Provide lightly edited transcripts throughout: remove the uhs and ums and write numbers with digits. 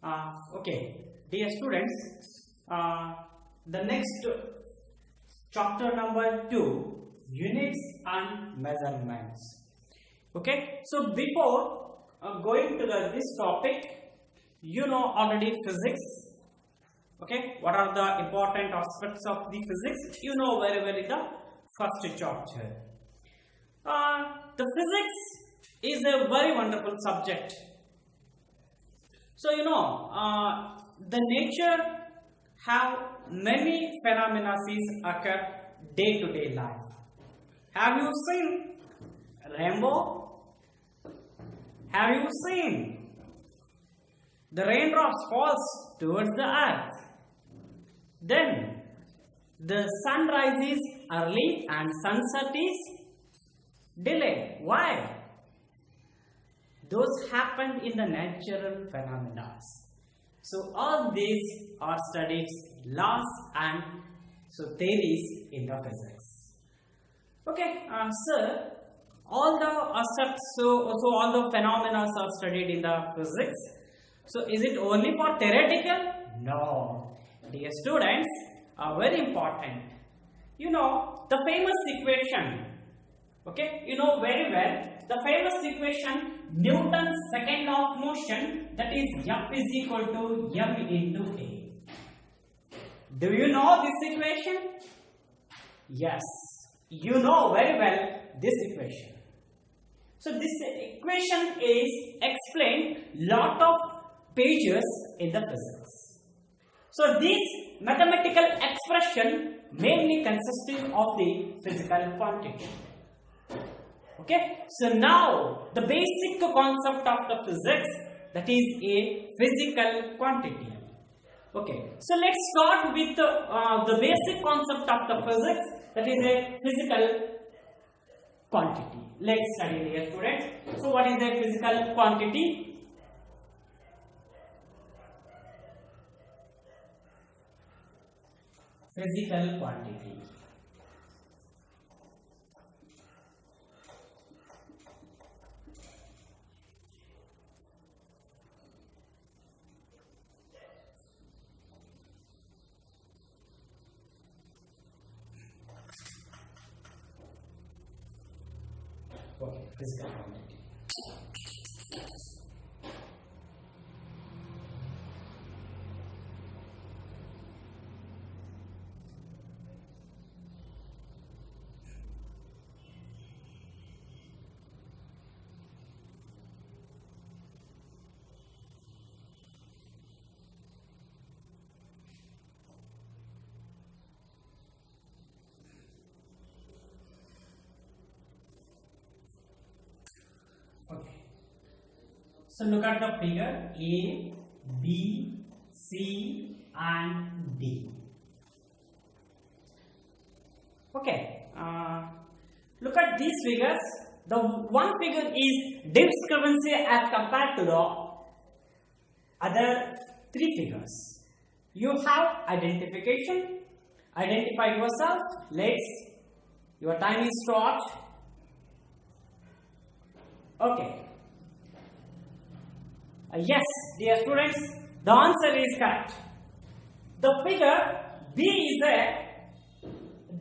Okay, dear students, the next chapter number 2, units and measurements. Okay, so before going to this topic, you know already physics. Okay, what are the important aspects of the physics? You know very well in the first chapter. The physics is a very wonderful subject. So you know the nature have many phenomena occur day to day life. Have you seen rainbow? Have you seen the raindrops falls towards the earth? Then the sun rises early and sunset is delayed. Why? Those happened in the natural phenomena. So all these are studied laws and theories in the physics. Okay, sir, all the aspects, so all the phenomena are studied in the physics. So is it only for theoretical? No. Dear students, are very important. You know the famous equation. Okay, you know very well the famous equation, Newton's second law of motion, that is F is equal to m into a. Do you know this equation? Yes, you know very well this equation. So this equation is explained lot of pages in the physics. So this mathematical expression mainly consisting of the physical quantity. Okay, so now the basic concept of the physics, that is a physical quantity. Okay, so let's start with the basic concept of the physics, that is a physical quantity. Let's study here, students. So what is a physical quantity? Physical quantity. Okay, physical quantity. Okay. So look at the figure A, B, C and D. Okay. Look at these figures. The one figure is discrepancy as compared to the other three figures. You have identification. Identify yourself. Your time is short. Okay. Yes, dear students, the answer is correct. The figure B is a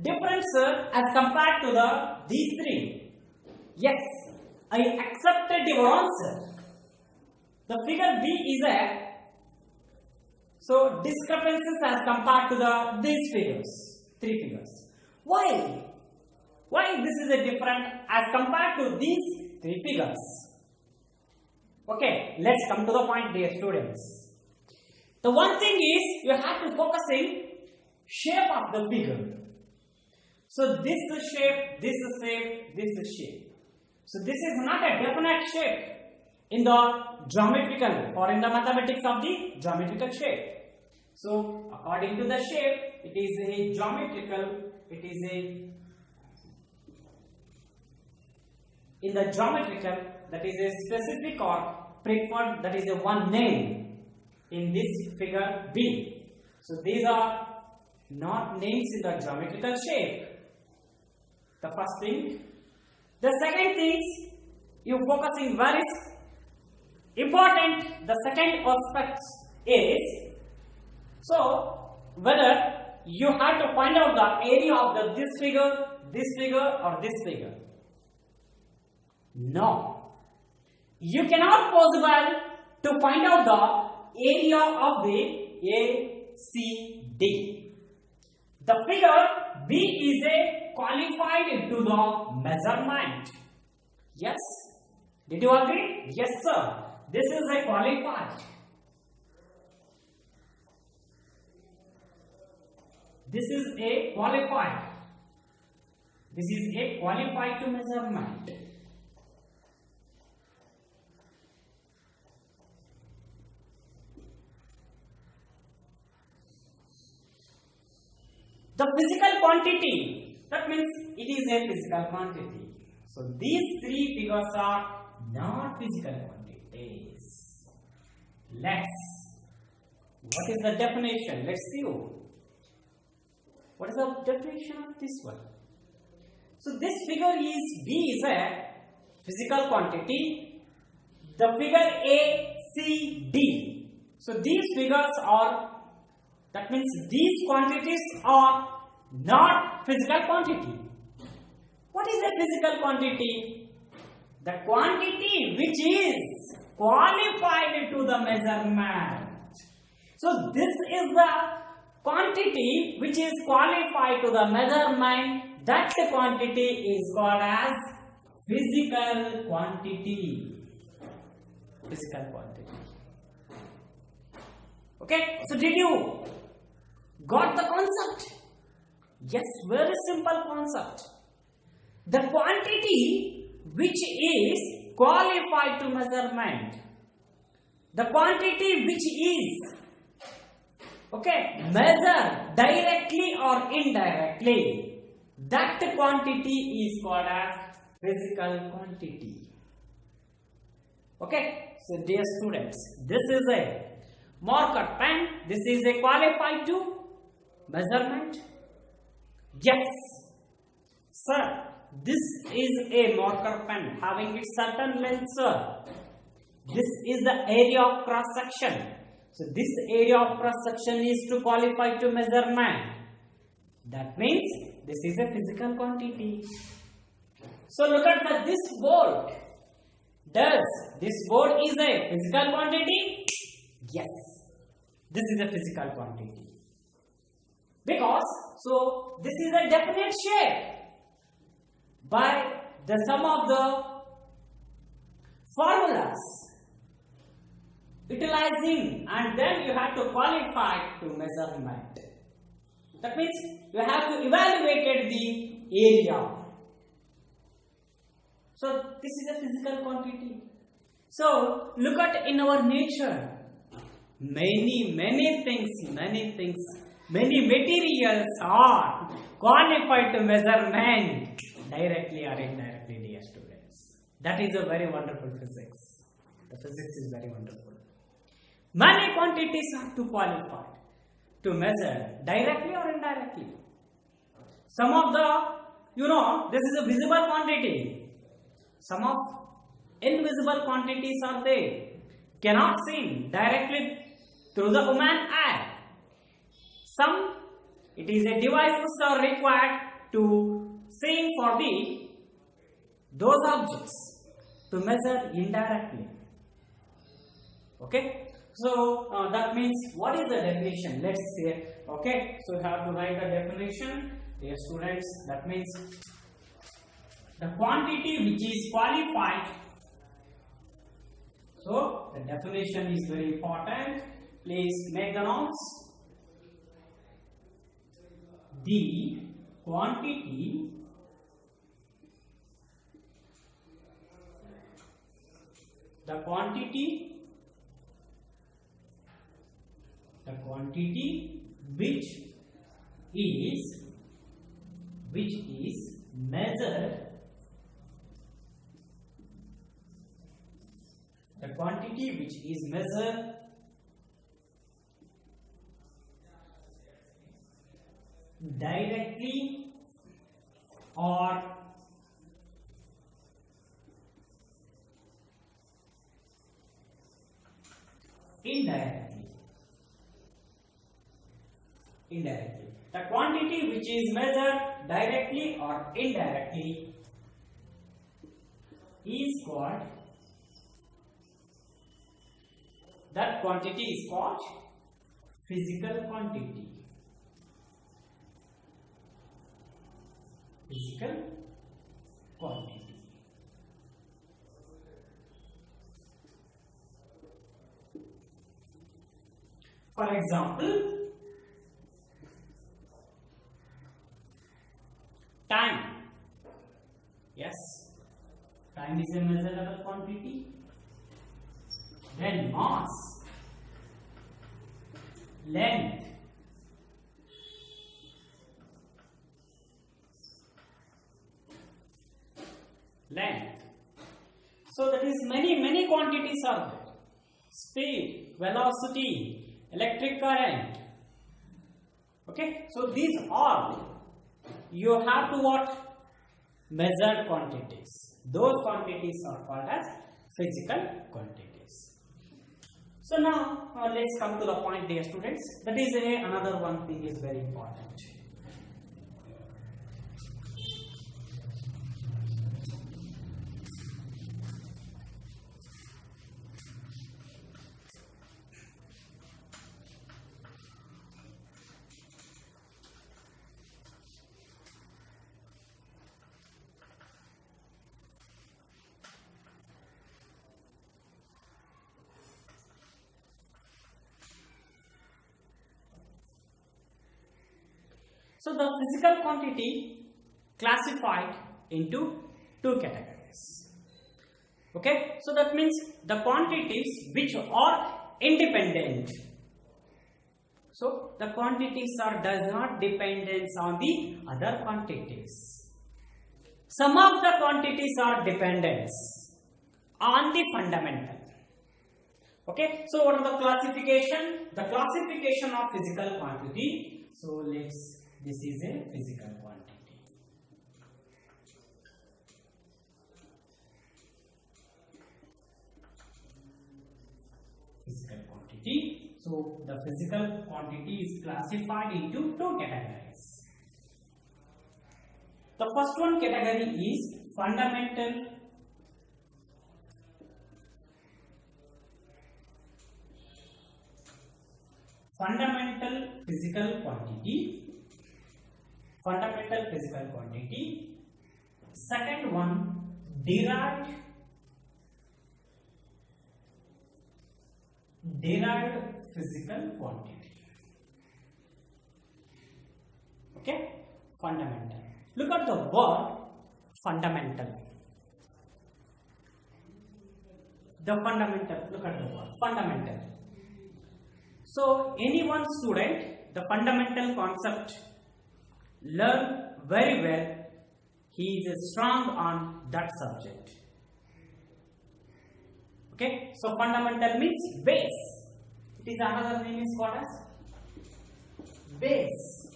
difference as compared to these three. Yes, I accepted your answer. The figure B is a discrepancies as compared to these figures, three figures. Why? Why this is a different as compared to these three figures? Okay, let's come to the point, dear students. The one thing is you have to focus in shape of the figure. So this is shape, this is shape, this is shape. So this is not a definite shape in the geometrical or in the mathematics of the geometrical shape. So according to the shape, it is a geometrical, in the geometrical, that is a specific or preferred, that is a one name in this figure B. So these are not names in the geometrical shape. The first thing. The second thing, you focusing very important, the second aspect is, so whether you have to find out the area of this figure or this figure. No, you cannot possible to find out the area of the ACD. The figure B is a qualified to the measurement. Yes, did you agree? Yes sir, this is a qualified. This is a qualified. This is a qualified to measurement. The physical quantity, that means it is a physical quantity. So these three figures are not physical quantities. What is the definition? Let's see. What is the definition of this one? So this figure is B is a physical quantity. The figure ACD. So these figures are, that means these quantities are not physical quantity. What is a physical quantity? The quantity which is qualified to the measurement. So this is the quantity which is qualified to the measurement. That quantity is called as physical quantity. Physical quantity. Okay, so did you got the concept? Yes, very simple concept. The quantity which is qualified to measurement. The quantity which is, okay, measured directly or indirectly. That quantity is called as physical quantity. Okay, so dear students, this is a marker pen. This is a qualified to measurement. Yes, sir, this is a marker pen having its certain length, sir. This is the area of cross section. So this area of cross section is to qualify to measurement. That means this is a physical quantity. So look at this board. Does this board is a physical quantity? Yes, this is a physical quantity. Because, so this is a definite shape by the sum of the formulas utilizing, and then you have to qualify to measurement. That means you have to evaluate the area. So this is a physical quantity. So look at in our nature, many things, many materials are qualified to measurement directly or indirectly, dear students. That is a very wonderful physics. The physics is very wonderful. Many quantities are to qualify to measure directly or indirectly. Some of the, this is a visible quantity. Some of invisible quantities are there, cannot seen directly through the human eye. Some, it is a devices are required to see for those objects to measure indirectly. Okay, so that means what is the definition? Let's see. Okay, so you have to write the definition, dear students. That means the quantity which is qualified. So the definition is very important. Please make the notes. The quantity which is measured, the quantity which is measured directly or indirectly. indirectly. The quantity which is measured directly or indirectly is called, that quantity is called physical quantity. Physical quantity. For example, time. Yes, time is a measurable quantity. Then mass, length, so that is many quantities are there. Speed, velocity, electric current. Okay, so these all you have to what? Measured quantities. Those quantities are called as physical quantities. So now let's come to the point, dear students. That is another one thing is very important. So the physical quantity classified into two categories. Okay, so that means the quantities which are independent. So the quantities does not dependence on the other quantities. Some of the quantities are dependence on the fundamental. Okay, so what are the classification? The classification of physical quantity. So this is a physical quantity. Physical quantity. So the physical quantity is classified into two categories. The first one category is fundamental physical quantity. Fundamental physical quantity. Second one, derived physical quantity. Okay, fundamental. Look at the word fundamental. The fundamental. Look at the word fundamental. So any one student, the fundamental concept learn very well, he is strong on that subject. Okay, so fundamental means base. It is another name is called as base.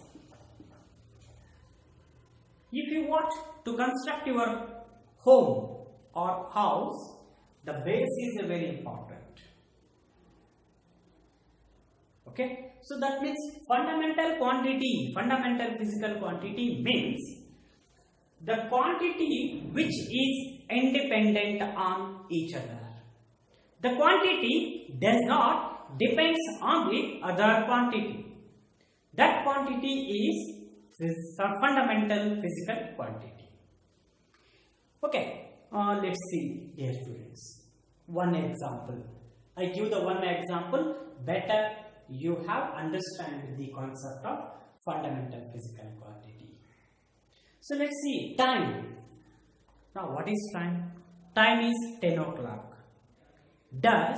If you want to construct your home or house, the base is very important. Okay, so that means fundamental quantity, fundamental physical quantity means the quantity which is independent on each other. The quantity does not depends on the other quantity. That quantity is fundamental physical quantity. Okay, let's see, dear students. One example. I give the one example. Better you have understand the concept of fundamental physical quantity. So let's see time. Now what is time? Time is 10 o'clock. Does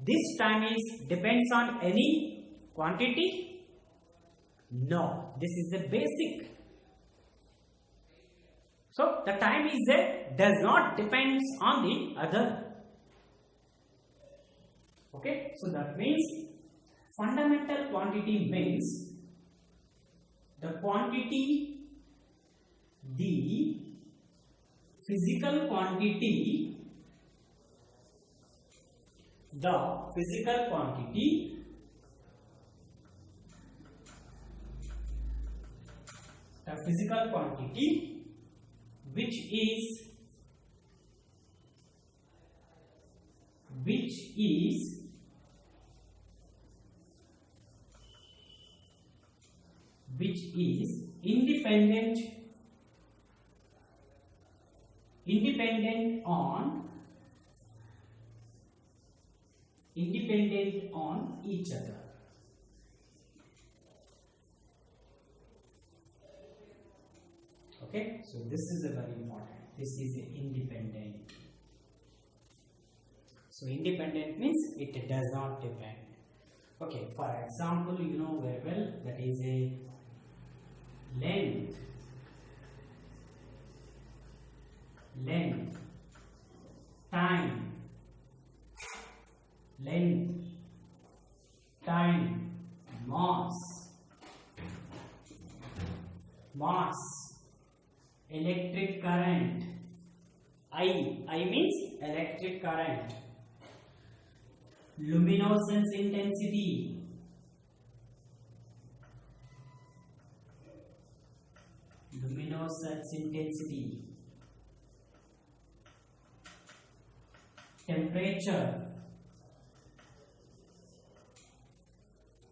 this time is depends on any quantity? No, this is the basic. So the time is does not depends on the other. Okay, so that means fundamental quantity means the quantity, the physical quantity, a physical quantity which is independent on each other. Okay, so this is a very important. This is independent. So independent means it does not depend. Okay, for example, you know very well that is a length, time, mass, electric current. I means electric current. Luminescence intensity, temperature,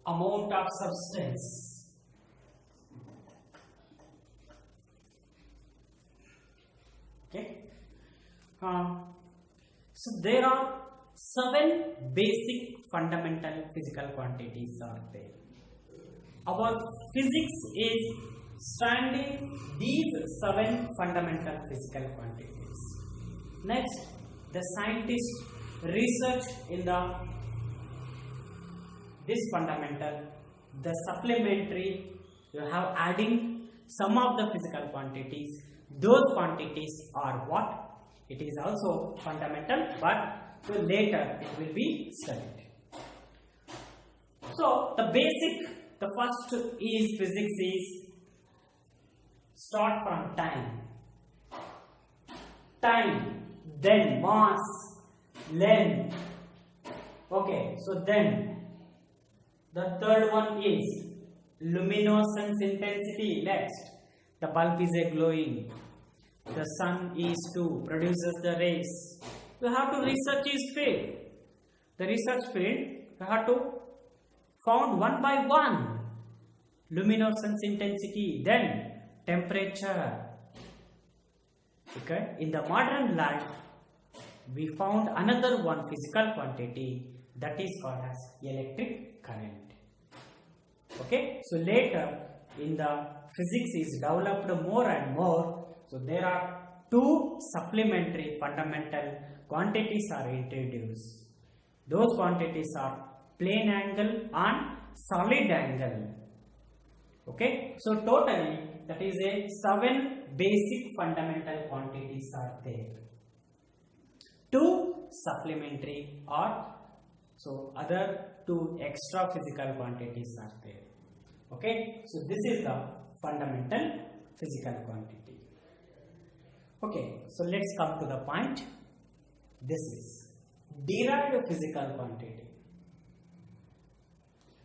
amount of substance, okay. So there are 7 basic fundamental physical quantities are there. Our physics is standing these 7 fundamental physical quantities. Next, the scientists research in this fundamental, the supplementary, you have adding some of the physical quantities. Those quantities are what? It is also fundamental, but so later it will be studied. So the first is physics is start from time, then mass, length. Okay, so then the third one is luminescence intensity. Next, the bulb is a glowing, the sun is to produces the rays. You have to research his field. The research field, you have to found one by one. Luminescence intensity, then temperature. Okay. In the modern life, we found another one physical quantity that is called as electric current. Okay. So later in the physics is developed more and more. So there are 2 supplementary fundamental quantities are introduced. Those quantities are plane angle and solid angle. Okay, so totally that is a 7 basic fundamental quantities are there. 2 supplementary or so other 2 extra physical quantities are there. Okay, so this is the fundamental physical quantity. Okay, so let's come to the point. This is derived physical quantity.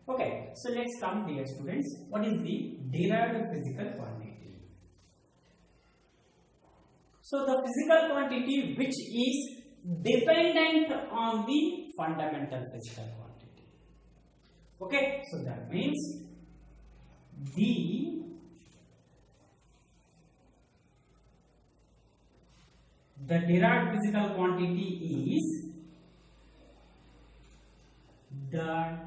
Okay, so let's come here, students. What is the derived physical quantity? So the physical quantity which is dependent on the fundamental physical quantity. Okay, so that means the derived physical quantity is the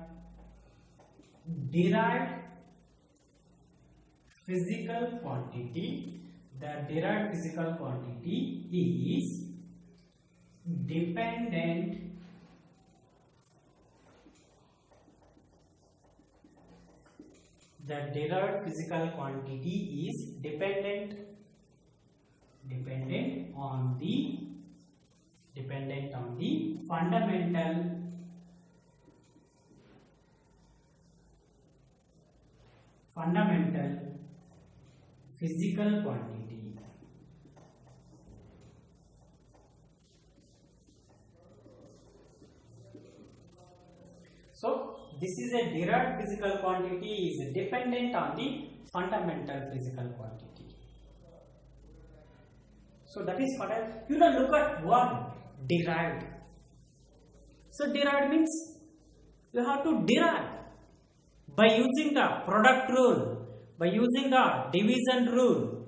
derived physical quantity. The derived physical quantity is dependent on the fundamental physical quantity. So this is a derived physical quantity is dependent on the fundamental physical quantity. So that is what look at word derived. So derived means you have to derive by using the product rule, by using the division rule.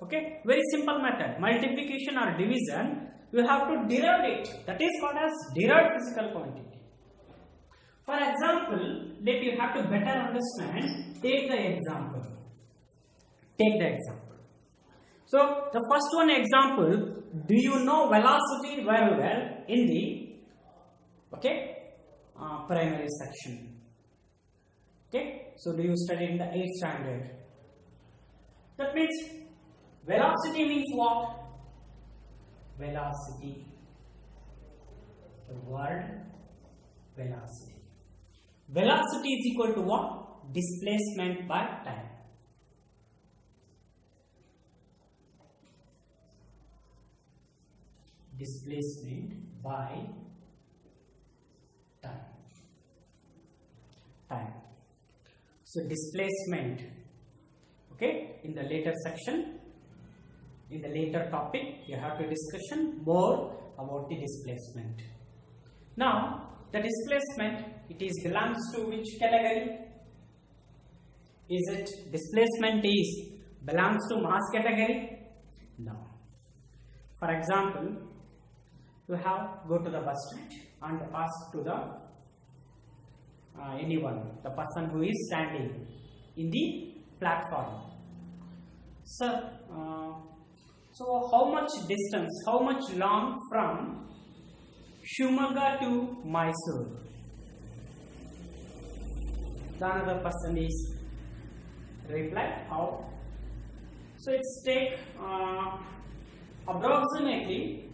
Okay, very simple method. Multiplication or division, you have to derive it. That is called as derived physical quantity. For example, let you have to better understand. Take the example. So the first one example. Do you know velocity very well in the primary section? Okay. So do you study in the 8th standard? That means velocity means what? Velocity. The word velocity. Velocity is equal to what? Displacement by time. Displacement by time. So displacement, okay, in the later section, in the later topic, you have to discussion more about the displacement. Now, the displacement, it is belongs to which category? Is it displacement is belongs to mass category? No. For example, you have go to the bus stand and ask to the anyone, the person who is standing in the platform. Sir, so how much distance, how much long from Shumaga to Mysore? The another person is reply how? So it's take approximately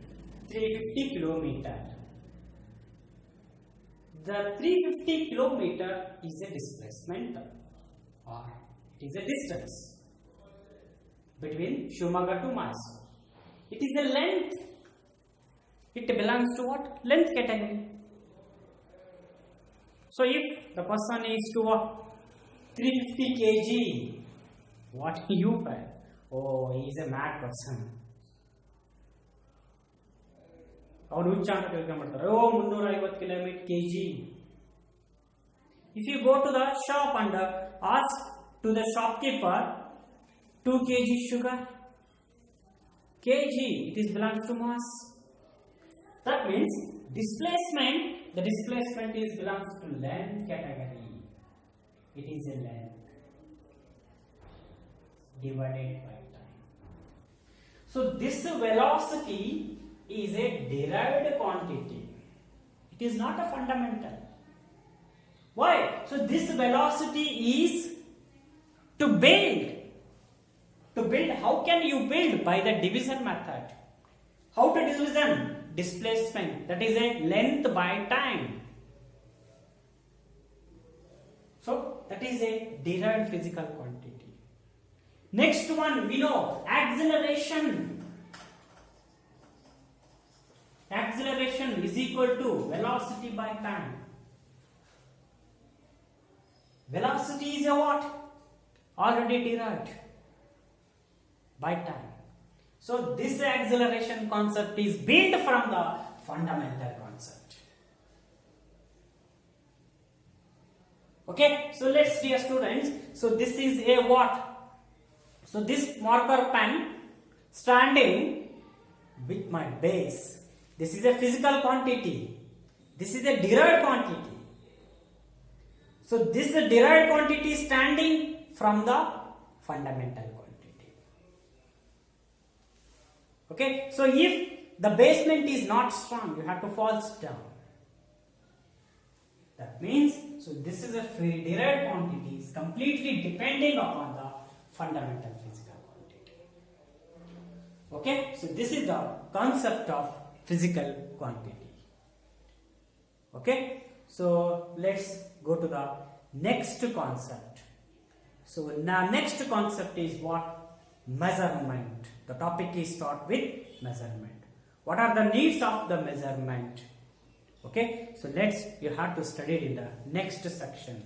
350 kilometer. The 350 kilometer is a displacement or it is a distance between Shumaga to Mysore. It is a length. It belongs to what? Length category. So if the person is to what? 350 kg, what you pay? Oh, he is a mad person. If you go to the shop and ask to the shopkeeper 2 kg sugar, kg, it is belongs to mass. That means displacement, the displacement is belongs to length category. It is a length divided by time. So this velocity is a derived quantity. It is not a fundamental. Why? So this velocity is to build. To build, how can you build? By the division method. How to division? Displacement, that is a length by time. So that is a derived physical quantity. Next one we know acceleration. Acceleration is equal to velocity by time. Velocity is a what? Already derived by time. So this acceleration concept is built from the fundamental concept. Okay, so let's dear students, so this is a what? So this marker pen standing with my base. This is a physical quantity. This is a derived quantity. So this derived quantity is standing from the fundamental quantity. Okay, so if the basement is not strong, you have to fall down. That means, so this is a derived quantity is completely depending upon the fundamental physical quantity. Okay, so this is the concept of physical quantity. Okay, so let's go to the next concept. So now next concept is what? Measurement. The topic is start with measurement. What are the needs of the measurement? Okay, so you have to study it in the next section.